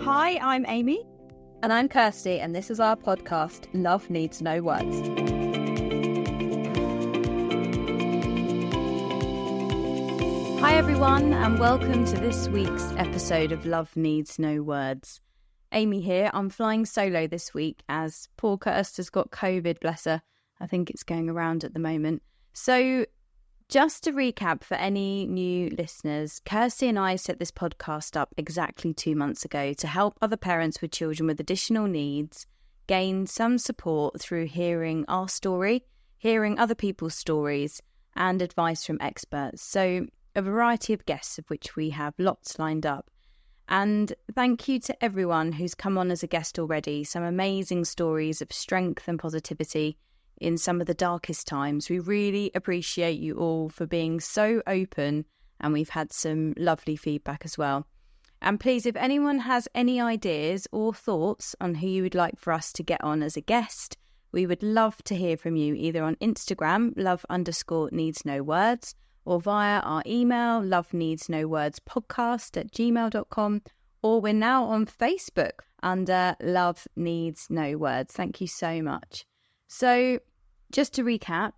Hi, I'm Amy. And I'm Kirsty, and this is our podcast, Love Needs No Words. Hi everyone, and welcome to this week's episode of Love Needs No Words. Amy here. I'm flying solo this week as poor Kirsty's got COVID, bless her. I think it's going around at the moment. So just to recap for any new listeners, Kirsty and I set this podcast up exactly 2 months ago to help other parents with children with additional needs gain some support through hearing our story, hearing other people's stories, and advice from experts. So a variety of guests, of which we have lots lined up. And thank you to everyone who's come on as a guest already. Some amazing stories of strength and positivity in some of the darkest times. We really appreciate you all for being so open, and we've had some lovely feedback as well. And please, if anyone has any ideas or thoughts on who you would like for us to get on as a guest, we would love to hear from you either on Instagram, love_needs_no_words, or via our email, loveneedsnowordspodcast@gmail.com, or we're now on Facebook under Love Needs No Words. Thank you so much. So just to recap,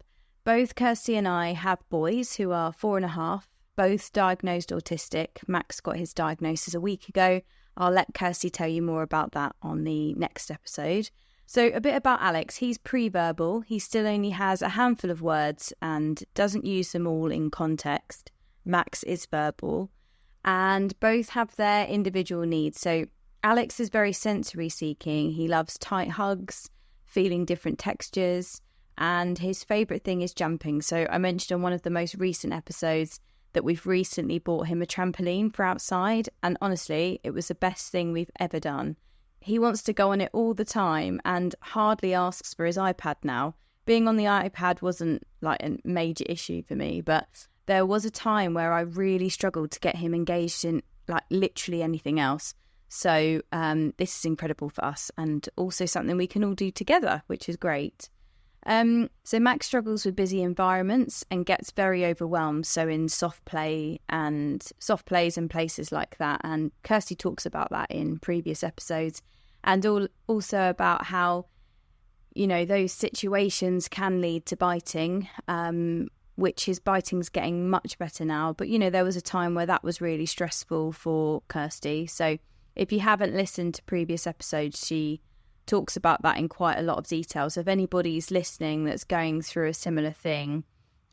both Kirsty and I have boys who are 4.5, both diagnosed autistic. Max got his diagnosis a week ago. I'll let Kirsty tell you more about that on the next episode. So a bit about Alex. He's pre-verbal. He still only has a handful of words and doesn't use them all in context. Max is verbal, and both have their individual needs. So Alex is very sensory seeking. He loves tight hugs, feeling different textures, and his favourite thing is jumping. So I mentioned on one of the most recent episodes that we've recently bought him a trampoline for outside, and honestly, it was the best thing we've ever done. He wants to go on it all the time and hardly asks for his iPad now. Being on the iPad wasn't like a major issue for me, but there was a time where I really struggled to get him engaged in like literally anything else. So this is incredible for us, and also something we can all do together, which is great. So Max struggles with busy environments and gets very overwhelmed. So in soft plays and places like that. And Kirsty talks about that in previous episodes, and also about how, you know, those situations can lead to biting, which his biting's getting much better now. But, you know, there was a time where that was really stressful for Kirsty. So if you haven't listened to previous episodes, she talks about that in quite a lot of detail. So if anybody's listening that's going through a similar thing,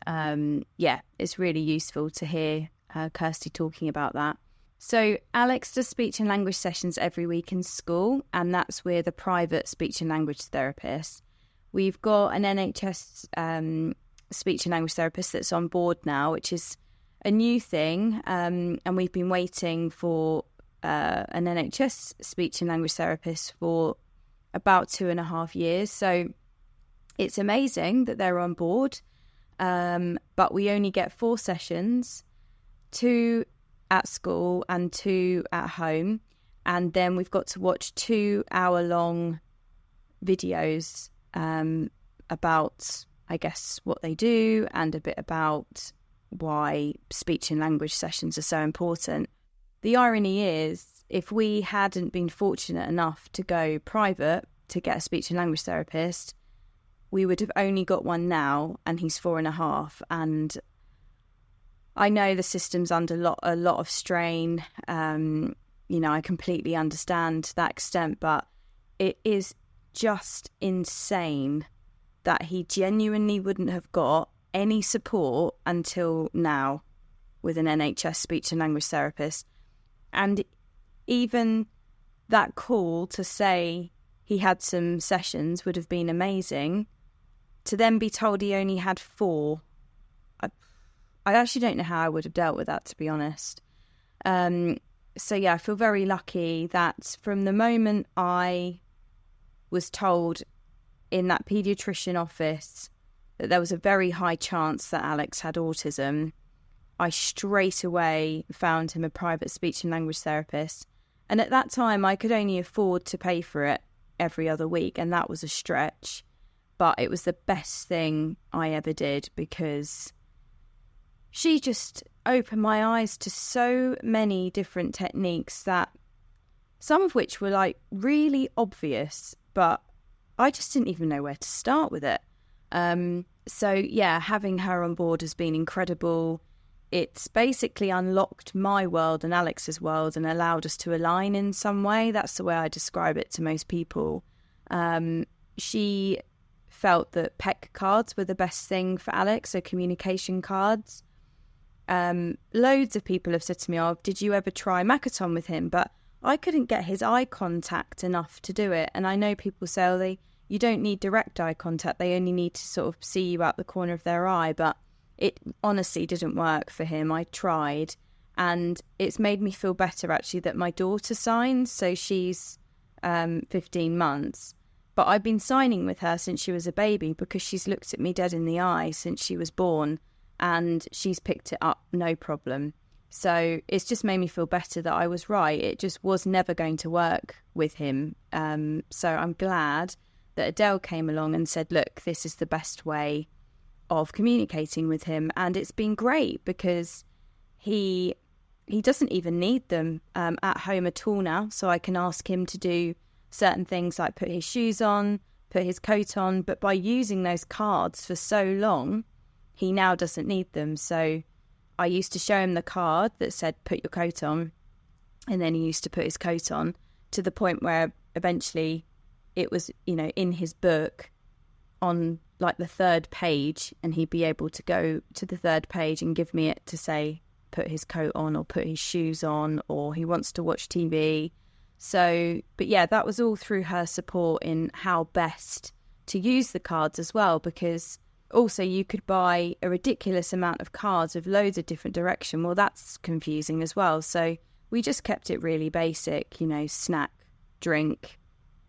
it's really useful to hear Kirsty talking about that. So Alex does speech and language sessions every week in school, and that's with a private speech and language therapist. We've got an NHS speech and language therapist that's on board now, which is a new thing, and we've been waiting for an NHS speech and language therapist for about 2.5 years. So it's amazing that they're on board, but we only get 4 sessions, 2 at school and 2 at home, and then we've got to watch 2-hour-long videos about, I guess, what they do and a bit about why speech and language sessions are so important. The irony is, if we hadn't been fortunate enough to go private to get a speech and language therapist, we would have only got one now, and he's 4.5. And I know the system's under a lot of strain. You know, I completely understand to that extent, but it is just insane that he genuinely wouldn't have got any support until now with an NHS speech and language therapist. And even that call to say he had some sessions would have been amazing. To then be told he only had 4, I actually don't know how I would have dealt with that, to be honest. So yeah, I feel very lucky that from the moment I was told in that paediatrician office that there was a very high chance that Alex had autism, I straight away found him a private speech and language therapist. And at that time, I could only afford to pay for it every other week, and that was a stretch. But it was the best thing I ever did, because she just opened my eyes to so many different techniques that some of which were like really obvious, but I just didn't even know where to start with it. So yeah, having her on board has been incredible. It's basically unlocked my world and Alex's world and allowed us to align in some way. That's the way I describe it to most people. She felt that PEC cards were the best thing for Alex, so communication cards. Loads of people have said to me, oh, did you ever try Makaton with him? But I couldn't get his eye contact enough to do it. And I know people say, oh, you don't need direct eye contact. They only need to sort of see you out the corner of their eye. But it honestly didn't work for him. I tried, and it's made me feel better actually that my daughter signed. So she's 15 months, but I've been signing with her since she was a baby because she's looked at me dead in the eye since she was born, and she's picked it up no problem. So it's just made me feel better that I was right. It just was never going to work with him. So I'm glad that Adele came along and said, look, this is the best way of communicating with him. And it's been great because he doesn't even need them at home at all now. So I can ask him to do certain things like put his shoes on, put his coat on. But by using those cards for so long, he now doesn't need them. So I used to show him the card that said, put your coat on. And then he used to put his coat on, to the point where eventually it was, in his book on like the third page, and he'd be able to go to the third page and give me it to say, put his coat on or put his shoes on, or he wants to watch TV. So, but yeah, that was all through her support in how best to use the cards as well, because also you could buy a ridiculous amount of cards with loads of different direction. Well, that's confusing as well. So we just kept it really basic, snack, drink,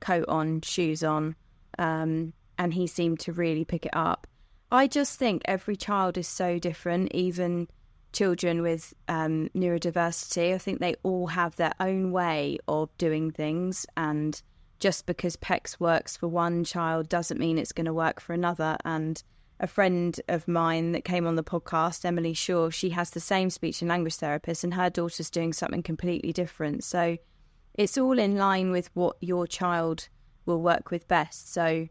coat on, shoes on, and he seemed to really pick it up. I just think every child is so different, even children with neurodiversity. I think they all have their own way of doing things, and just because PECS works for one child doesn't mean it's going to work for another. And a friend of mine that came on the podcast, Emily Shaw, she has the same speech and language therapist, and her daughter's doing something completely different. So it's all in line with what your child will work with best. So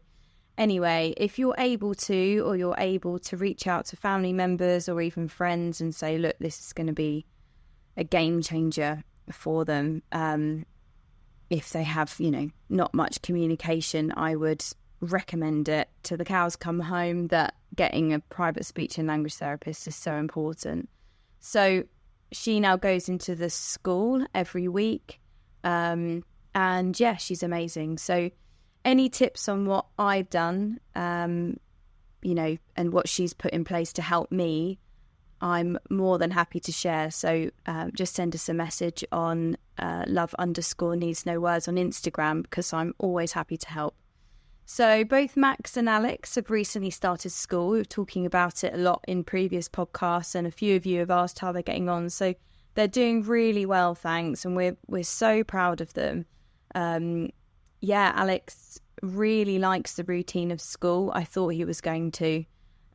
anyway, if you're able to, or you're able to reach out to family members or even friends and say, look, this is going to be a game changer for them. If they have, not much communication, I would recommend it till the cows come home, that getting a private speech and language therapist is so important. So she now goes into the school every week. And yeah, she's amazing. So any tips on what I've done, and what she's put in place to help me, I'm more than happy to share. So just send us a message on love_needs_no_words on Instagram, because I'm always happy to help. So both Max and Alex have recently started school. We were talking about it a lot in previous podcasts, and a few of you have asked how they're getting on. So they're doing really well, thanks, and we're so proud of them. Alex really likes the routine of school. I thought he was going to.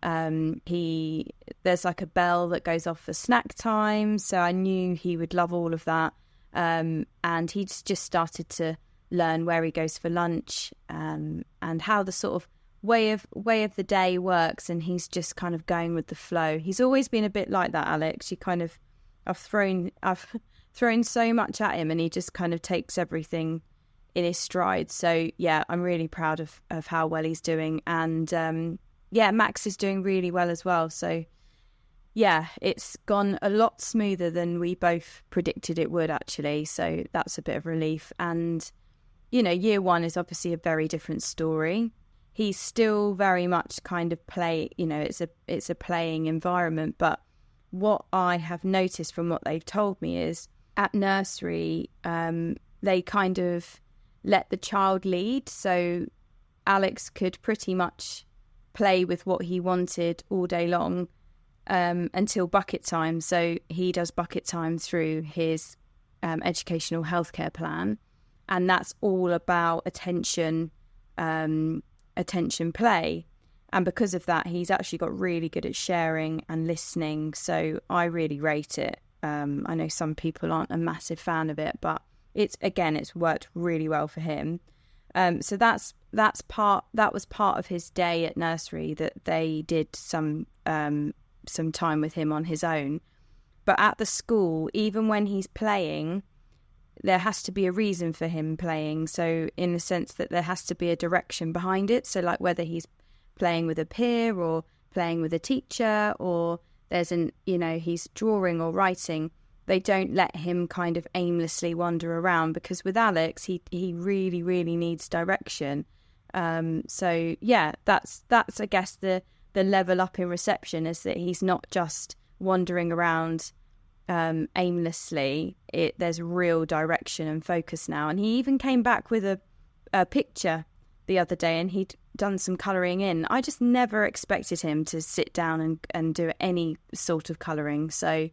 There's like a bell that goes off for snack time, so I knew he would love all of that. And he's just started to learn where he goes for lunch, and how the sort of way of the day works, and he's just kind of going with the flow. He's always been a bit like that, Alex. I've thrown so much at him, and he just kind of takes everything in his stride. So yeah, I'm really proud of how well he's doing. And Max is doing really well as well. So yeah, it's gone a lot smoother than we both predicted it would, actually. So that's a bit of relief. And year one is obviously a very different story. He's still very much kind of play, it's a playing environment. But what I have noticed from what they've told me is at nursery, they kind of let the child lead. So Alex could pretty much play with what he wanted all day long until bucket time. So he does bucket time through his educational healthcare plan. And that's all about attention play. And because of that, he's actually got really good at sharing and listening. So I really rate it. I know some people aren't a massive fan of it, but it's worked really well for him. So that was part of his day at nursery, that they did some time with him on his own. But at the school, even when he's playing, there has to be a reason for him playing. So in the sense that there has to be a direction behind it. So like whether he's playing with a peer or playing with a teacher, or he's drawing or writing, they don't let him kind of aimlessly wander around, because with Alex, he really, really needs direction. So yeah, that's I guess the level up in reception, is that he's not just wandering around aimlessly. There's real direction and focus now. And he even came back with a picture the other day, and he'd done some colouring in. I just never expected him to sit down and do any sort of colouring. So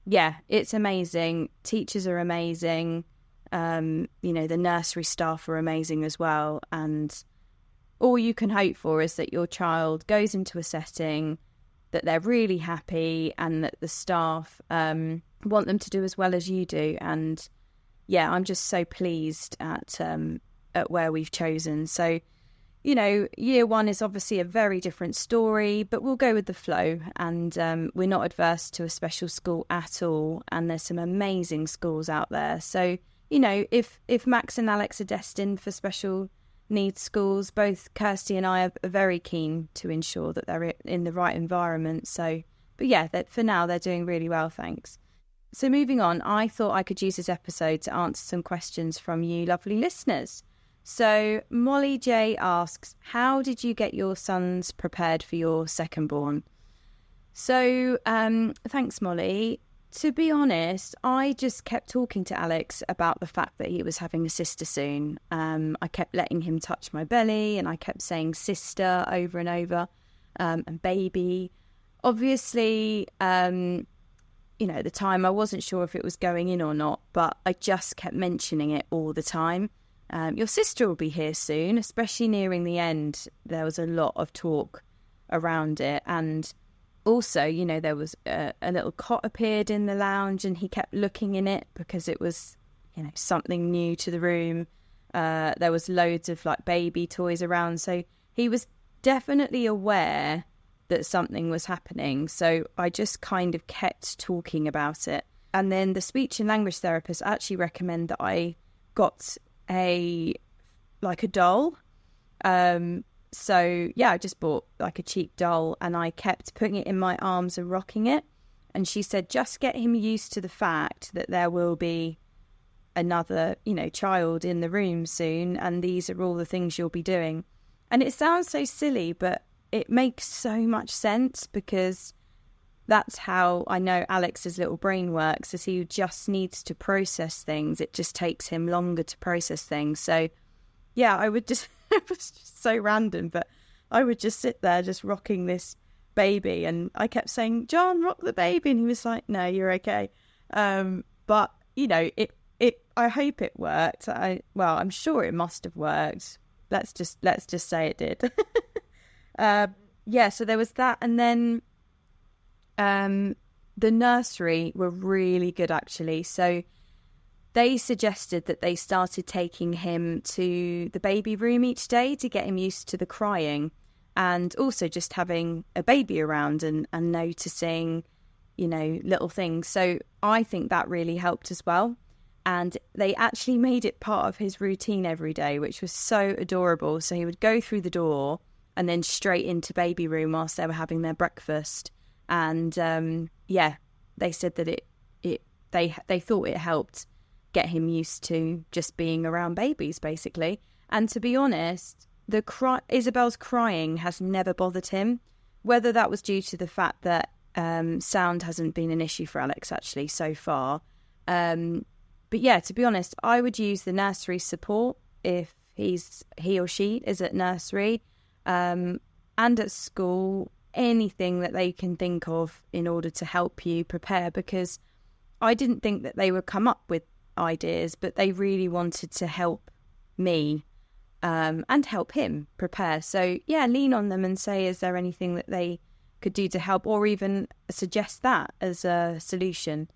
yeah, it's amazing. Teachers are amazing. The nursery staff are amazing as well. And all you can hope for is that your child goes into a setting that they're really happy, and that the staff want them to do as well as you do. And yeah, I'm just so pleased at where we've chosen. So, year one is obviously a very different story, but we'll go with the flow. And we're not adverse to a special school at all. And there's some amazing schools out there. So, if Max and Alex are destined for special needs schools, both Kirsty and I are very keen to ensure that they're in the right environment. So, but yeah, for now, they're doing really well, thanks. So moving on, I thought I could use this episode to answer some questions from you lovely listeners. So Molly J asks, how did you get your sons prepared for your second born? So thanks, Molly. To be honest, I just kept talking to Alex about the fact that he was having a sister soon. I kept letting him touch my belly, and I kept saying sister over and over, and baby. Obviously, at the time I wasn't sure if it was going in or not, but I just kept mentioning it all the time. Your sister will be here soon, especially nearing the end. There was a lot of talk around it, and also, there was a little cot appeared in the lounge, and he kept looking in it because it was, something new to the room. There was loads of like baby toys around. So he was definitely aware that something was happening. So I just kind of kept talking about it. And then the speech and language therapist actually recommend that I got a doll. So yeah, I just bought like a cheap doll, and I kept putting it in my arms and rocking it. And she said, just get him used to the fact that there will be another, child in the room soon, and these are all the things you'll be doing. And it sounds so silly, but it makes so much sense, because that's how I know Alex's little brain works, is he just needs to process things. It just takes him longer to process things. So yeah, I would just, it was just so random, but I would just sit there just rocking this baby, and I kept saying, John, rock the baby, and he was like, no, you're okay. But I hope it worked. I'm sure it must have worked. Let's just say it did. So there was that. And then the nursery were really good, actually. So they suggested that they started taking him to the baby room each day to get him used to the crying, and also just having a baby around and noticing, little things. So I think that really helped as well. And they actually made it part of his routine every day, which was so adorable. So he would go through the door and then straight into baby room whilst they were having their breakfast. And they said that they thought it helped get him used to just being around babies, basically. And to be honest, Isabel's crying has never bothered him, whether that was due to the fact that sound hasn't been an issue for Alex actually so far. But yeah, to be honest, I would use the nursery support if he or she is at nursery, and at school, anything that they can think of in order to help you prepare, because I didn't think that they would come up with ideas, but they really wanted to help me and help him prepare. So yeah, lean on them and say, is there anything that they could do to help, or even suggest that as a solution.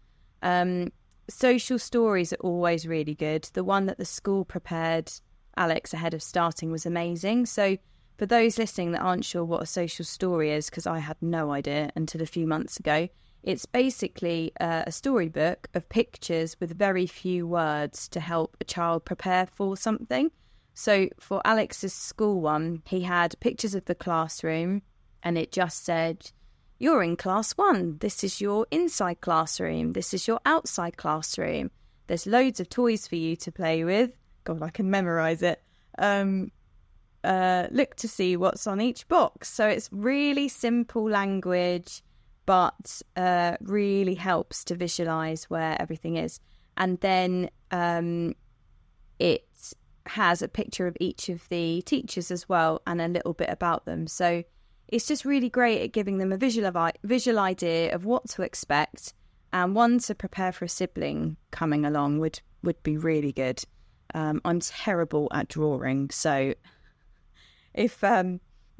social stories are always really good. The one that the school prepared Alex ahead of starting was amazing. So for those listening that aren't sure what a social story is, because I had no idea until a few months ago, it's basically a storybook of pictures with very few words to help a child prepare for something. So for Alex's school one, he had pictures of the classroom and it just said, you're in class 1. This is your inside classroom. This is your outside classroom. There's loads of toys for you to play with. God, I can memorise it. Look to see what's on each box. So it's really simple language, but really helps to visualise where everything is. And then it has a picture of each of the teachers as well and a little bit about them. So it's just really great at giving them a visual idea of what to expect, and one to prepare for a sibling coming along would be really good. I'm terrible at drawing, so if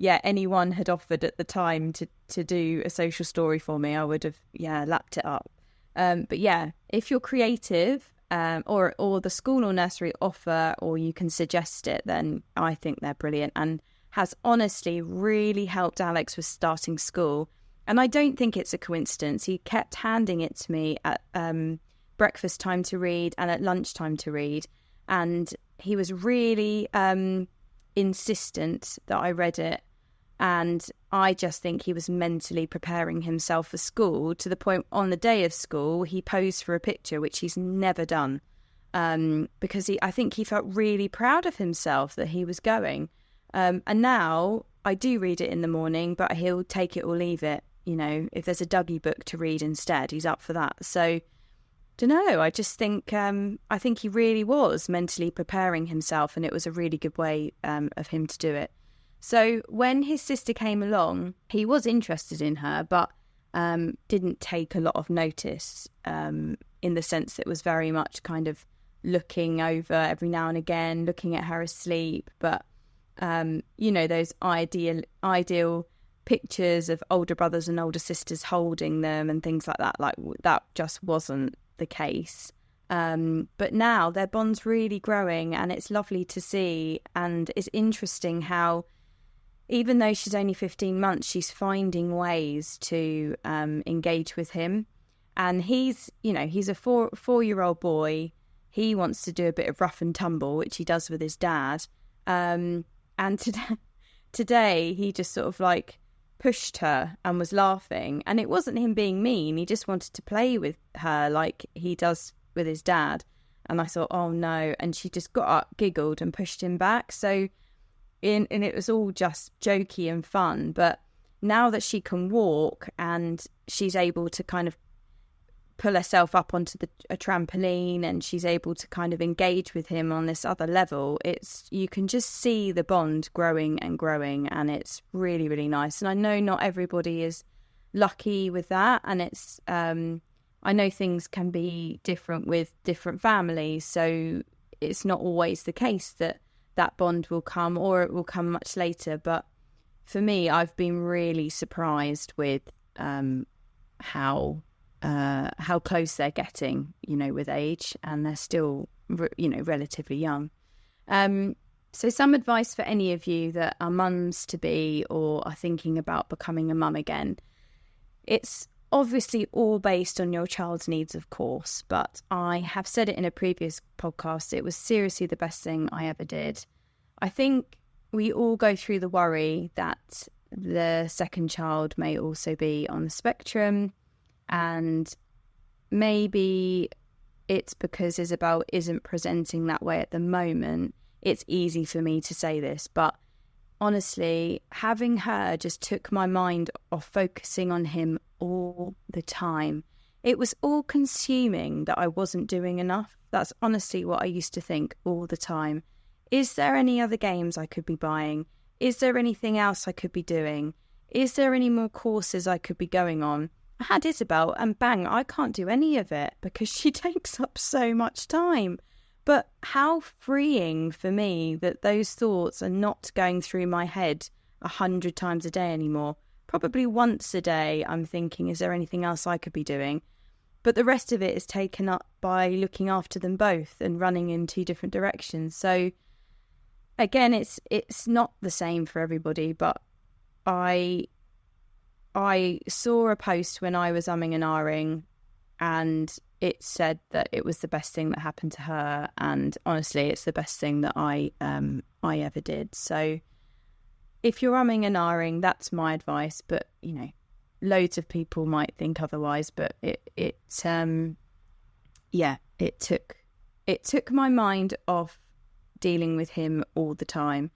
anyone had offered at the time to do a social story for me, I would have lapped it up. But yeah, if you're creative, or the school or nursery offer, or you can suggest it, then I think they're brilliant and has honestly really helped Alex with starting school. And I don't think it's a coincidence. He kept handing it to me at breakfast time to read and at lunchtime to read. And he was really insistent that I read it. And I just think he was mentally preparing himself for school, to the point on the day of school, he posed for a picture, which he's never done, because I think he felt really proud of himself that he was going. And now I do read it in the morning, but he'll take it or leave it. You know, if there's a Dougie book to read instead, he's up for that. So, don't know. I just think I think he really was mentally preparing himself, and it was a really good way of him to do it. So when his sister came along, he was interested in her, but didn't take a lot of notice, in the sense that it was very much kind of looking over every now and again, looking at her asleep. But those ideal pictures of older brothers and older sisters holding them and things like that just wasn't the case. But now their bond's really growing, and it's lovely to see. And it's interesting how, even though she's only 15 months, she's finding ways to engage with him. And he's a four-year-old boy. He wants to do a bit of rough and tumble, which he does with his dad. And today he just sort of like pushed her and was laughing. And it wasn't him being mean. He just wanted to play with her like he does with his dad. And I thought, oh no. And she just got up, giggled and pushed him back. So and it was all just jokey and fun. But now that she can walk and she's able to kind of pull herself up onto a trampoline, and she's able to kind of engage with him on this other level, you can just see the bond growing and growing, and it's really, really nice. And I know not everybody is lucky with that, and it's I know things can be different with different families, so it's not always the case that bond will come, or it will come much later. But for me, I've been really surprised with how close they're getting, with age, and they're still, relatively young. So some advice for any of you that are mums to be or are thinking about becoming a mum again. It's obviously all based on your child's needs, of course, but I have said it in a previous podcast, it was seriously the best thing I ever did. I think we all go through the worry that the second child may also be on the spectrum, and maybe it's because Isabel isn't presenting that way at the moment. It's easy for me to say this, but honestly, having her just took my mind off focusing on him all the time. It was all consuming that I wasn't doing enough. That's honestly what I used to think all the time. Is there any other games I could be buying? Is there anything else I could be doing? Is there any more courses I could be going on? I had Isabel, and bang, I can't do any of it because she takes up so much time. But how freeing for me that those thoughts are not going through my head 100 times a day anymore. Probably once a day I'm thinking, is there anything else I could be doing? But the rest of it is taken up by looking after them both and running in 2 different directions. So again, it's not the same for everybody, but I saw a post when I was umming and ahhing, and it said that it was the best thing that happened to her, and honestly, it's the best thing that I ever did. So if you're umming and ahhing, that's my advice. But you know, loads of people might think otherwise. But it took my mind off dealing with him all the time.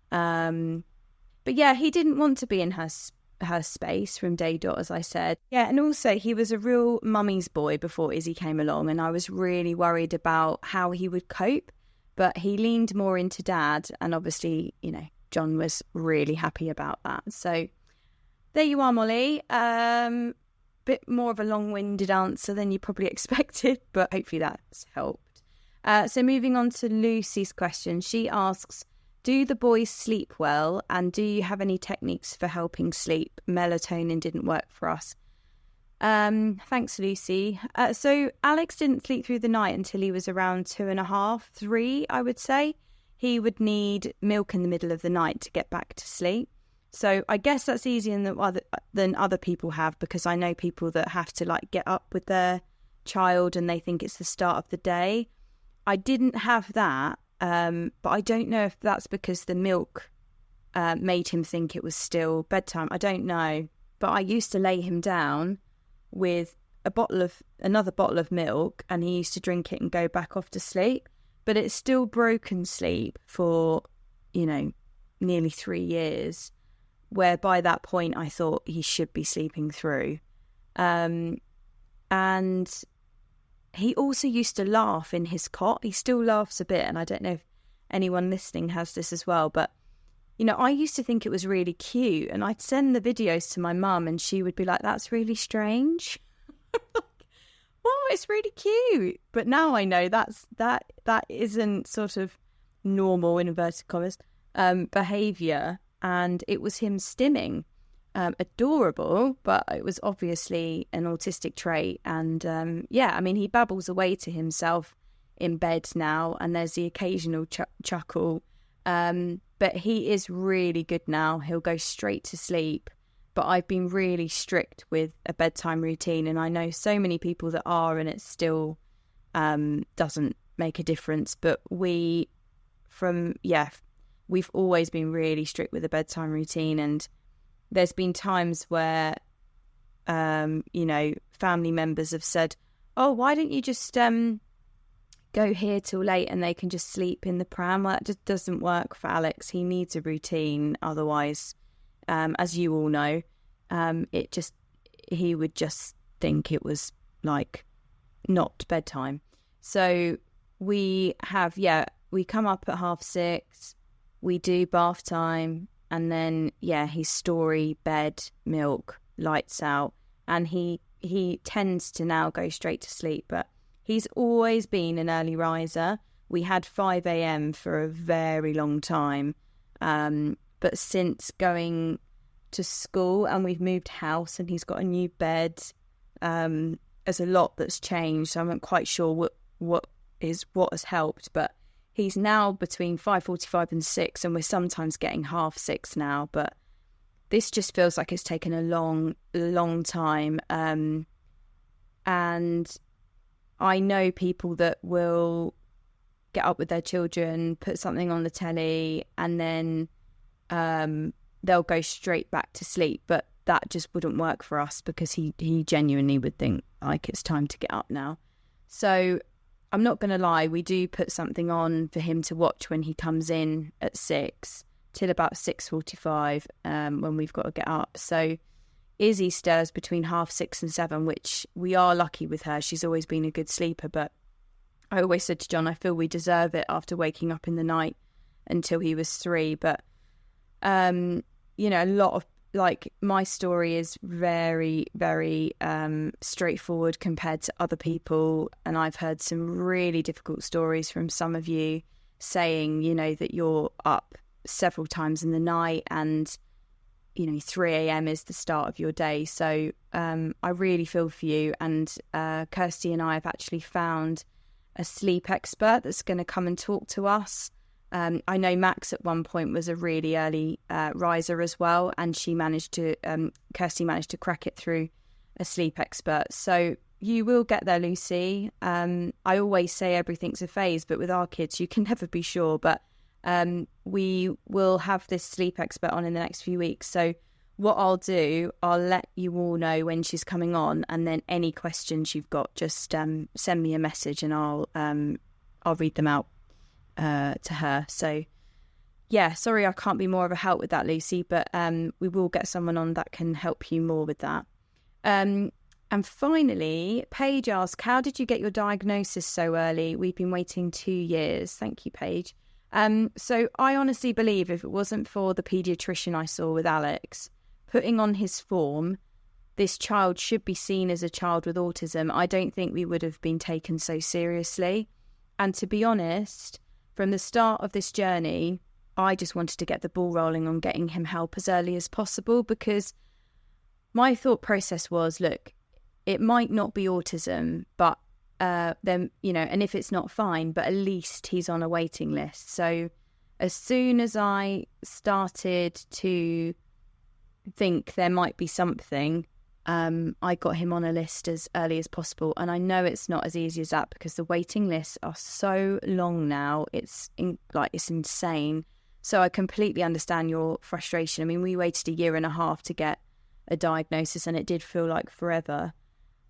But yeah, he didn't want to be in her space from day dot, as I said. Yeah, and also he was a real mummy's boy before Izzy came along, and I was really worried about how he would cope. But he leaned more into dad, and obviously, you know, John was really happy about that. So there you are, Molly. Bit more of a long-winded answer than you probably expected, but hopefully that's helped. So moving on to Lucy's question. She asks, do the boys sleep well, and do you have any techniques for helping sleep? Melatonin didn't work for us. Thanks, Lucy. So Alex didn't sleep through the night until he was around 2.5, 3, I would say. He would need milk in the middle of the night to get back to sleep. So I guess that's easier than other people have, because I know people that have to like get up with their child and they think it's the start of the day. I didn't have that, but I don't know if that's because the milk made him think it was still bedtime. I don't know. But I used to lay him down with another bottle of milk, and he used to drink it and go back off to sleep. But it's still broken sleep for, you know, nearly 3 years, where by that point I thought he should be sleeping through. And he also used to laugh in his cot. He still laughs a bit, and I don't know if anyone listening has this as well, but, you know, I used to think it was really cute, and I'd send the videos to my mum, and she would be like, that's really strange. Oh, it's really cute. But now I know that isn't sort of normal, in inverted commas, behaviour, and it was him stimming. Adorable, but it was obviously an autistic trait. And I mean, he babbles away to himself in bed now, and there's the occasional chuckle, but he is really good now. He'll go straight to sleep. But I've been really strict with a bedtime routine, and I know so many people that are, and it still doesn't make a difference. But we've always been really strict with a bedtime routine, and there's been times where, you know, family members have said, oh, why don't you just go here till late and they can just sleep in the pram? Well, that just doesn't work for Alex. He needs a routine. Otherwise, as you all know, he would just think it was like not bedtime. So we come up at 6:30, we do bath time, and then, he's story, bed, milk, lights out. And he tends to now go straight to sleep. But he's always been an early riser. We had 5 a.m. for a very long time. But since going to school and we've moved house and he's got a new bed, there's a lot that's changed. So I'm not quite sure what has helped. But he's now between 5:45 and 6, and we're sometimes getting 5:30 now. But this just feels like it's taken a long time. And I know people that will get up with their children, put something on the telly, and then they'll go straight back to sleep. But that just wouldn't work for us, because he genuinely would think like it's time to get up now. So I'm not going to lie, we do put something on for him to watch when he comes in at 6 till about 6:45 when we've got to get up. So Izzy stirs between 6:30 and 7, which we are lucky with her. She's always been a good sleeper, but I always said to John, I feel we deserve it after waking up in the night until he was 3. But, you know, a lot of, like, my story is very, very straightforward compared to other people. And I've heard some really difficult stories from some of you saying, you know, that you're up several times in the night. And 3 a.m. is the start of your day. So I really feel for you. And Kirsty and I have actually found a sleep expert that's going to come and talk to us. I know Max at one point was a really early riser as well, and Kirsty managed to crack it through a sleep expert. So you will get there, Lucy. I always say everything's a phase, but with our kids, you can never be sure. But we will have this sleep expert on in the next few weeks. So what I'll do, I'll let you all know when she's coming on, and then any questions you've got, just send me a message and I'll read them out to her. So yeah, sorry I can't be more of a help with that, Lucy, but we will get someone on that can help you more with that. And finally, Paige asked, how did you get your diagnosis so early? We've been waiting 2 years. Thank you, Paige. So I honestly believe if it wasn't for the paediatrician I saw with Alex putting on his form, this child should be seen as a child with autism, I don't think we would have been taken so seriously. And to be honest, from the start of this journey, I just wanted to get the ball rolling on getting him help as early as possible, because my thought process was, look, it might not be autism, but then, and if it's not, fine, but at least he's on a waiting list. So as soon as I started to think there might be something, I got him on a list as early as possible. And I know it's not as easy as that, because the waiting lists are so long now. It's insane. So I completely understand your frustration. I mean, we waited 1.5 years to get a diagnosis, and it did feel like forever.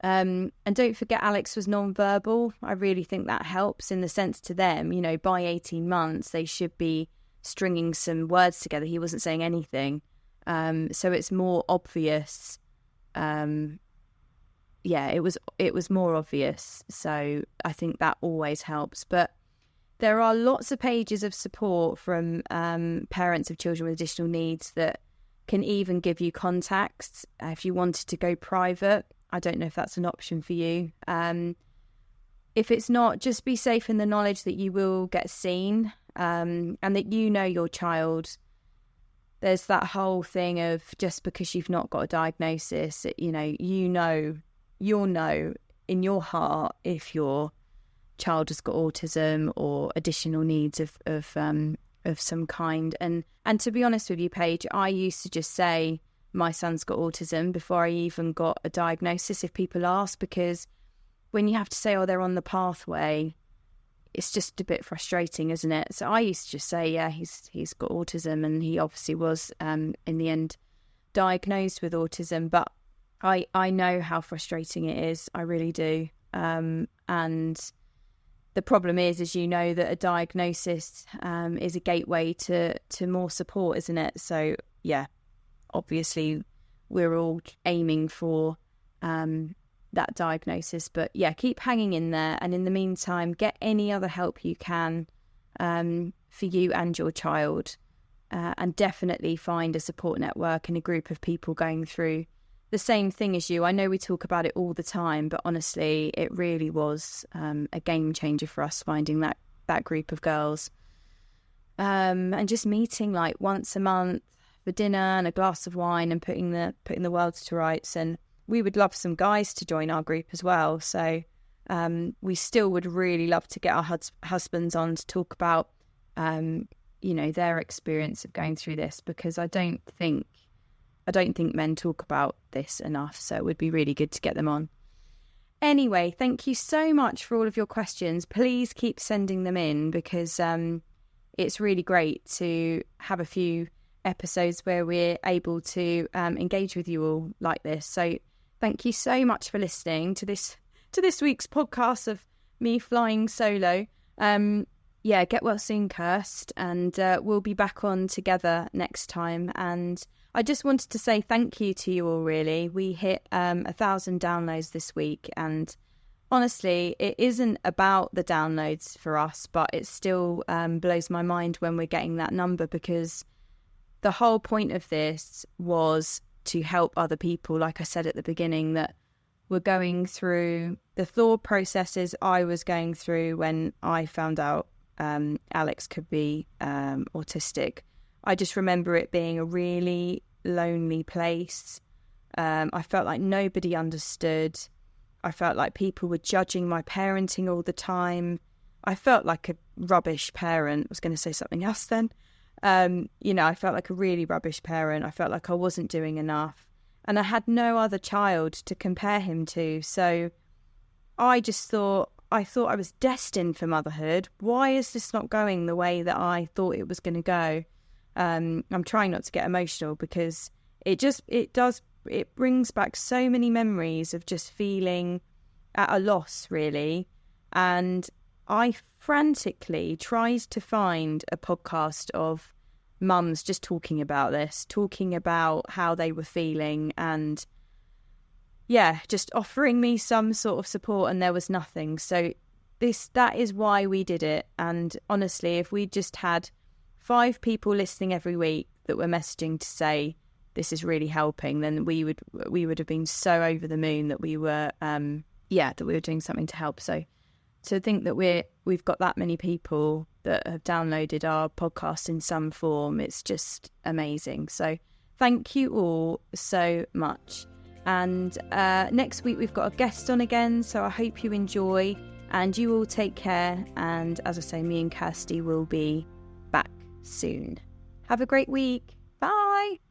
And don't forget, Alex was non-verbal. I really think that helps in the sense to them, by 18 months, they should be stringing some words together. He wasn't saying anything. So it's more obvious. It was more obvious. So I think that always helps. But there are lots of pages of support from parents of children with additional needs that can even give you contacts if you wanted to go private. I don't know if that's an option for you. If it's not, just be safe in the knowledge that you will get seen, and that your child. There's that whole thing of just because you've not got a diagnosis, you'll know in your heart if your child has got autism or additional needs of some kind. And to be honest with you, Paige, I used to just say my son's got autism before I even got a diagnosis if people ask, because when you have to say, they're on the pathway, it's just a bit frustrating, isn't it? So I used to just say, yeah, he's got autism, and he obviously was in the end diagnosed with autism. But I know how frustrating it is. I really do. And the problem is that a diagnosis is a gateway to more support, isn't it? So yeah, obviously we're all aiming for that diagnosis, but yeah, keep hanging in there, and in the meantime get any other help you can for you and your child, and definitely find a support network and a group of people going through the same thing as you. I know we talk about it all the time, but honestly it really was a game changer for us, finding that group of girls, and just meeting like once a month for dinner and a glass of wine and putting the world to rights. And we would love some guys to join our group as well. So we still would really love to get our husbands on to talk about, their experience of going through this, because I don't think men talk about this enough. So it would be really good to get them on. Anyway, thank you so much for all of your questions. Please keep sending them in, because it's really great to have a few episodes where we're able to engage with you all like this. So thank you so much for listening to this week's podcast of me flying solo. Get well soon, Kirst, and we'll be back on together next time. And I just wanted to say thank you to you all, really. We hit 1,000 downloads this week, and honestly, it isn't about the downloads for us, but it still blows my mind when we're getting that number, because the whole point of this was to help other people, like I said at the beginning, that were going through the thought processes I was going through when I found out Alex could be autistic. I just remember it being a really lonely place. I felt like nobody understood. I felt like people were judging my parenting all the time. I felt like a rubbish parent. I was going to say something else then. I felt like a really rubbish parent. I felt like I wasn't doing enough. And I had no other child to compare him to. So I thought I was destined for motherhood. Why is this not going the way that I thought it was going to go? I'm trying not to get emotional because it brings back so many memories of just feeling at a loss, really. And I frantically tried to find a podcast of mums just talking about this, talking about how they were feeling and, just offering me some sort of support, and there was nothing. So that is why we did it. And honestly, if we just had 5 people listening every week that were messaging to say, this is really helping, then we would have been so over the moon that we were doing something to help. So to think that we've got that many people that have downloaded our podcast in some form, it's just amazing. So thank you all so much. And next week we've got a guest on again, so I hope you enjoy and you all take care. And as I say, me and Kirsty will be back soon. Have a great week. Bye.